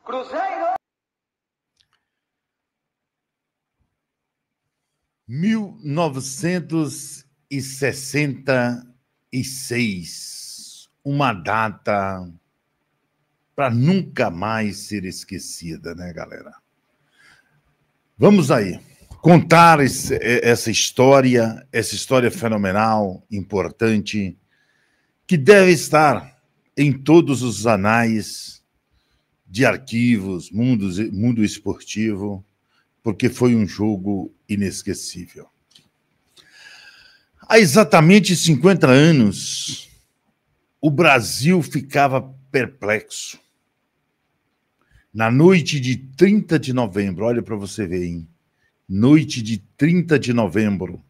Cruzeiro! 1966, uma data para nunca mais ser esquecida, né, galera? Vamos aí contar essa história fenomenal, importante, que deve estar em todos os anais de arquivos, mundo esportivo, porque foi um jogo inesquecível. Há exatamente 50 anos, o Brasil ficava perplexo. Na noite de 30 de novembro, olha para você ver, hein? Noite de 30 de novembro,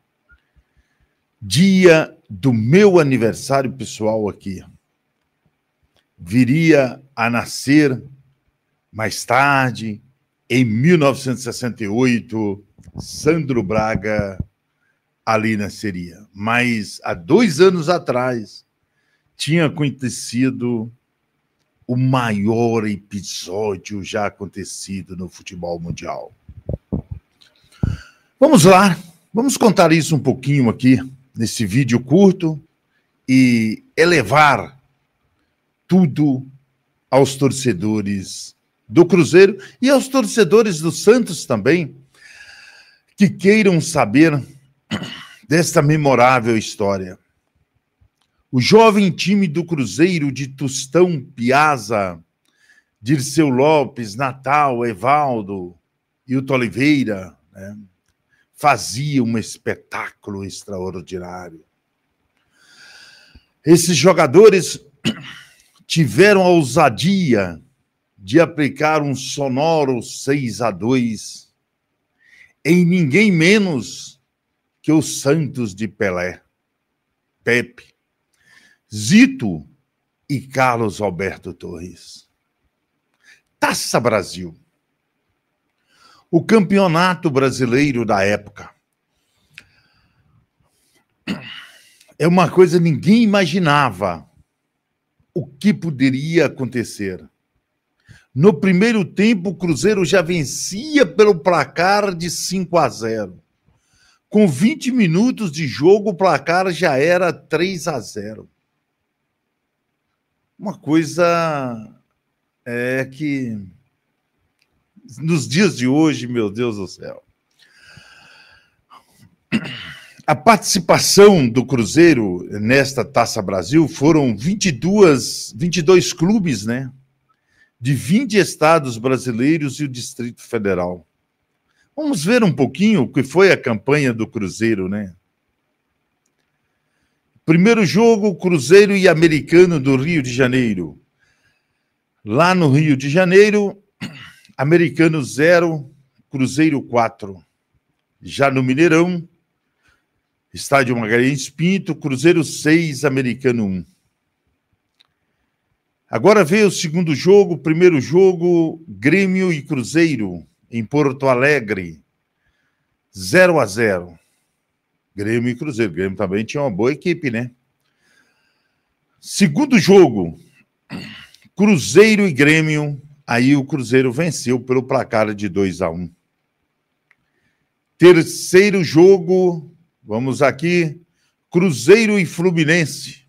dia do meu aniversário pessoal aqui, viria a nascer mais tarde, em 1968, Sandro Braga ali nasceria. Mas há 2 anos atrás tinha acontecido o maior episódio já acontecido no futebol mundial. Vamos lá, vamos contar isso um pouquinho aqui, nesse vídeo curto, e elevar tudo aos torcedores do Cruzeiro e aos torcedores do Santos também, que queiram saber desta memorável história. O jovem time do Cruzeiro de Tostão, Piazza, Dirceu Lopes, Natal, Evaldo e o Oliveira, né, fazia um espetáculo extraordinário. Esses jogadores tiveram a ousadia de aplicar um sonoro 6-2 em ninguém menos que o Santos de Pelé, Pepe, Zito e Carlos Alberto Torres. Taça Brasil. O campeonato brasileiro da época. É uma coisa que ninguém imaginava o que poderia acontecer. No primeiro tempo, o Cruzeiro já vencia pelo placar de 5-0. Com 20 minutos de jogo, o placar já era 3-0. Uma coisa que, nos dias de hoje, meu Deus do céu. A participação do Cruzeiro nesta Taça Brasil foram 22 clubes, né? De 20 estados brasileiros e o Distrito Federal. Vamos ver um pouquinho o que foi a campanha do Cruzeiro, né? Primeiro jogo, Cruzeiro e Americano do Rio de Janeiro. Lá no Rio de Janeiro, Americano 0, Cruzeiro 4. Já no Mineirão, Estádio Magalhães Pinto, Cruzeiro 6, Americano 1. Agora veio o segundo jogo, primeiro jogo, Grêmio e Cruzeiro, em Porto Alegre, 0-0. Grêmio e Cruzeiro. Grêmio também tinha uma boa equipe, né? Segundo jogo, Cruzeiro e Grêmio, aí o Cruzeiro venceu pelo placar de 2-1. Terceiro jogo, vamos aqui, Cruzeiro e Fluminense.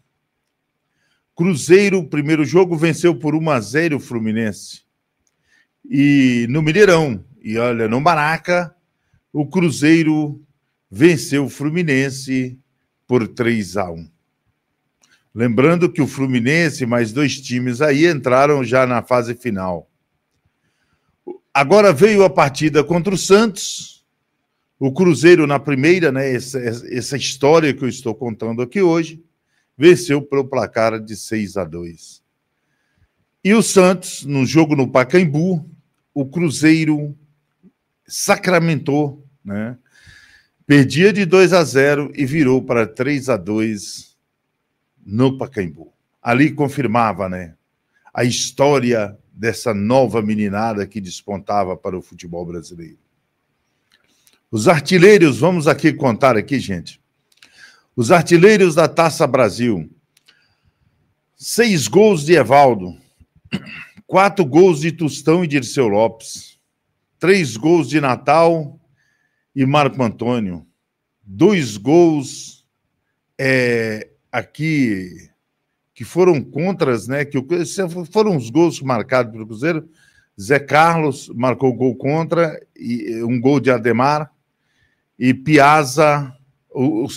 Cruzeiro, primeiro jogo, venceu por 1-0 o Fluminense. E no Mineirão, e olha, no Maraca, o Cruzeiro venceu o Fluminense por 3-1. Lembrando que o Fluminense, mais 2 times aí, entraram já na fase final. Agora veio a partida contra o Santos. O Cruzeiro, na primeira, né, essa história que eu estou contando aqui hoje, venceu pelo placar de 6-2. E o Santos, no jogo no Pacaembu, o Cruzeiro sacramentou, né? Perdia de 2-0 e virou para 3-2 no Pacaembu. Ali confirmava, né, a história dessa nova meninada que despontava para o futebol brasileiro. Os artilheiros, vamos aqui contar aqui, gente. Os artilheiros da Taça Brasil. 6 gols de Evaldo, 4 gols de Tostão e Dirceu Lopes. 3 gols de Natal e Marco Antônio. 2 gols aqui que foram contras, né? Que foram os gols marcados pelo Cruzeiro. Zé Carlos marcou gol contra, e um gol de Ademar, e Piazza,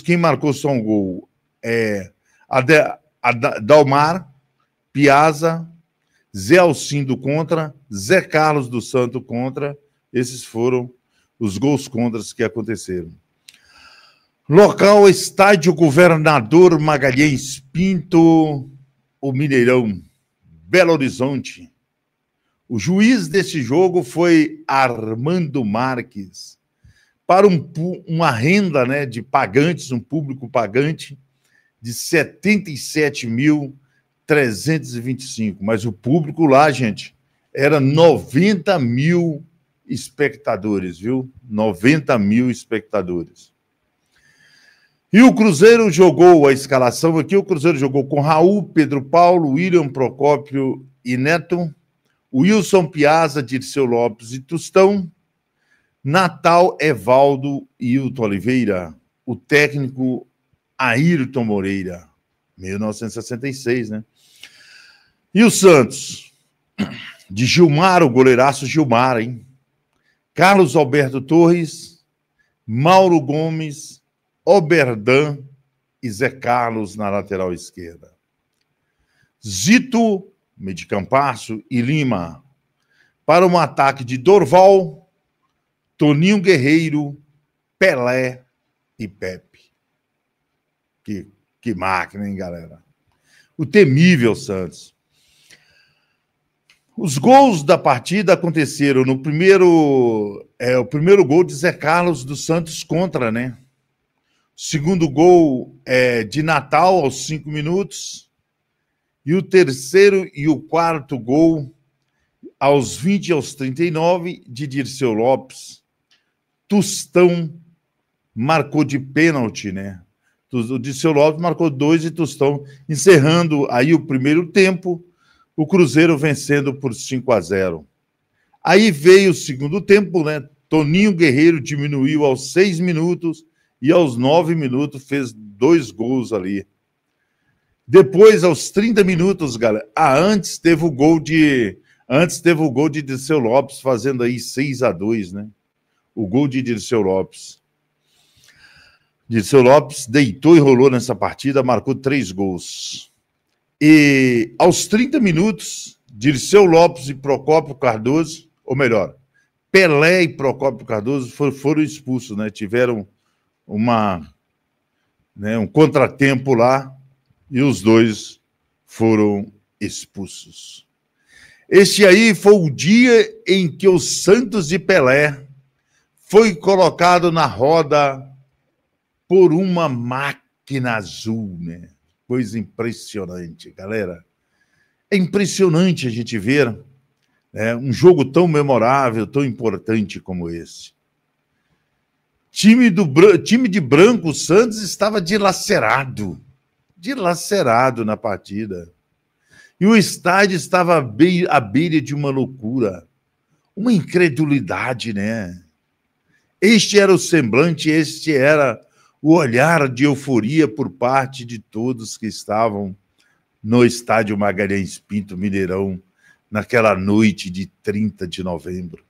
quem marcou só um gol Dalmar, Piazza, Zé Alcindo contra, Zé Carlos do Santo contra. Esses foram os gols contras que aconteceram. Local, Estádio Governador Magalhães Pinto, o Mineirão, Belo Horizonte. O juiz desse jogo foi Armando Marques, para uma renda, né, de pagantes, um público pagante de 77.325. Mas o público lá, gente, era 90 mil espectadores, viu? 90 mil espectadores. E o Cruzeiro jogou a escalação aqui. O Cruzeiro jogou com Raul, Pedro Paulo, William Procópio e Neto, Wilson Piazza, Dirceu Lopes e Tostão, Natal, Evaldo e Hilton Oliveira. O técnico Ayrton Moreira, 1966, né? E o Santos? De Gilmar, o goleiraço Gilmar, hein? Carlos Alberto Torres, Mauro Gomes, Oberdan e Zé Carlos na lateral esquerda. Zito, Medicampasso e Lima. Para um ataque de Dorval, Toninho Guerreiro, Pelé e Pepe. Que máquina, hein, galera? O temível Santos. Os gols da partida aconteceram no primeiro... o primeiro gol de Zé Carlos do Santos contra, né? Segundo gol de Natal aos 5 minutos. E o terceiro e o quarto gol aos 20 e aos 39 de Dirceu Lopes. Tostão marcou de pênalti, né? O Dirceu Lopes marcou 2 e Tostão, encerrando aí o primeiro tempo, o Cruzeiro vencendo por 5-0. Aí veio o segundo tempo, né? Toninho Guerreiro diminuiu aos 6 minutos e aos 9 minutos fez 2 gols ali. Depois, aos 30 minutos, galera, antes teve o gol de Dirceu Lopes, fazendo aí 6-2, né? O gol de Dirceu Lopes. Dirceu Lopes deitou e rolou nessa partida, marcou 3 gols. E aos 30 minutos, Dirceu Lopes e Procópio Cardoso, ou melhor, Pelé e Procópio Cardoso foram expulsos, né? Tiveram um contratempo lá e os 2 foram expulsos. Este aí foi o dia em que o Santos de Pelé foi colocado na roda por uma máquina azul, né? Coisa impressionante, galera. É impressionante a gente ver, né, um jogo tão memorável, tão importante como esse. Time de branco, o Santos estava dilacerado na partida. E o estádio estava à beira de uma loucura, uma incredulidade, né? Este era o semblante, este era o olhar de euforia por parte de todos que estavam no estádio Magalhães Pinto, Mineirão, naquela noite de 30 de novembro.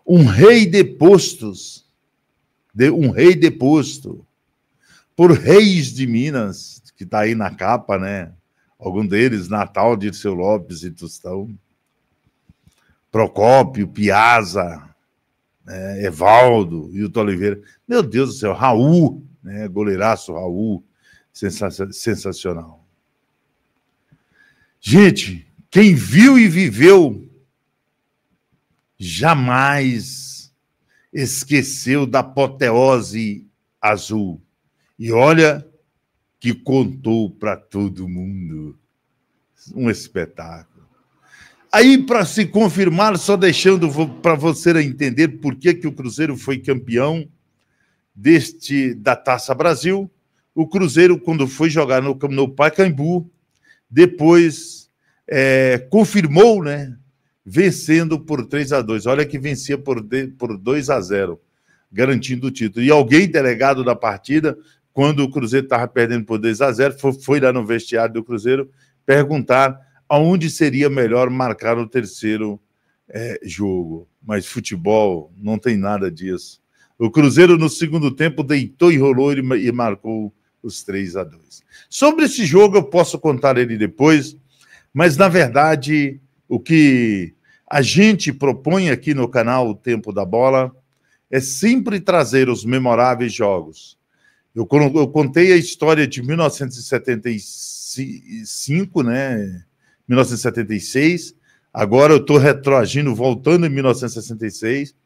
Um rei deposto por reis de Minas, que está aí na capa, né? Algum deles, Natal, Dirceu Lopes e Tostão, Procópio, Piazza, Evaldo, Hilton Oliveira. Meu Deus do céu, Raul, né? Goleiraço Raul, sensacional. Gente, quem viu e viveu jamais esqueceu da apoteose azul. E olha que contou para todo mundo. Um espetáculo. Aí, para se confirmar, só deixando para você entender por que o Cruzeiro foi campeão da Taça Brasil, o Cruzeiro, quando foi jogar no Pacaembu, depois confirmou, né, vencendo por 3-2. Olha que vencia por 2-0, garantindo o título. E alguém, delegado da partida, quando o Cruzeiro estava perdendo por 2-0, foi lá no vestiário do Cruzeiro perguntar aonde seria melhor marcar o terceiro jogo. Mas futebol não tem nada disso. O Cruzeiro, no segundo tempo, deitou e rolou e marcou os 3-2. Sobre esse jogo, eu posso contar ele depois, mas, na verdade, o que a gente propõe aqui no canal O Tempo da Bola é sempre trazer os memoráveis jogos. Eu contei a história de 1975, né? 1976. Agora eu estou retroagindo, voltando em 1966,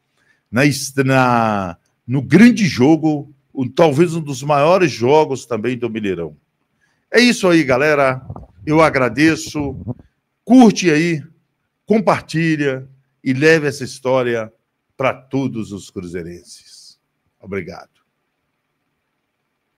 no grande jogo, talvez um dos maiores jogos também do Mineirão. É isso aí, galera. Eu agradeço. Curte aí, compartilha e leve essa história para todos os cruzeirenses. Obrigado.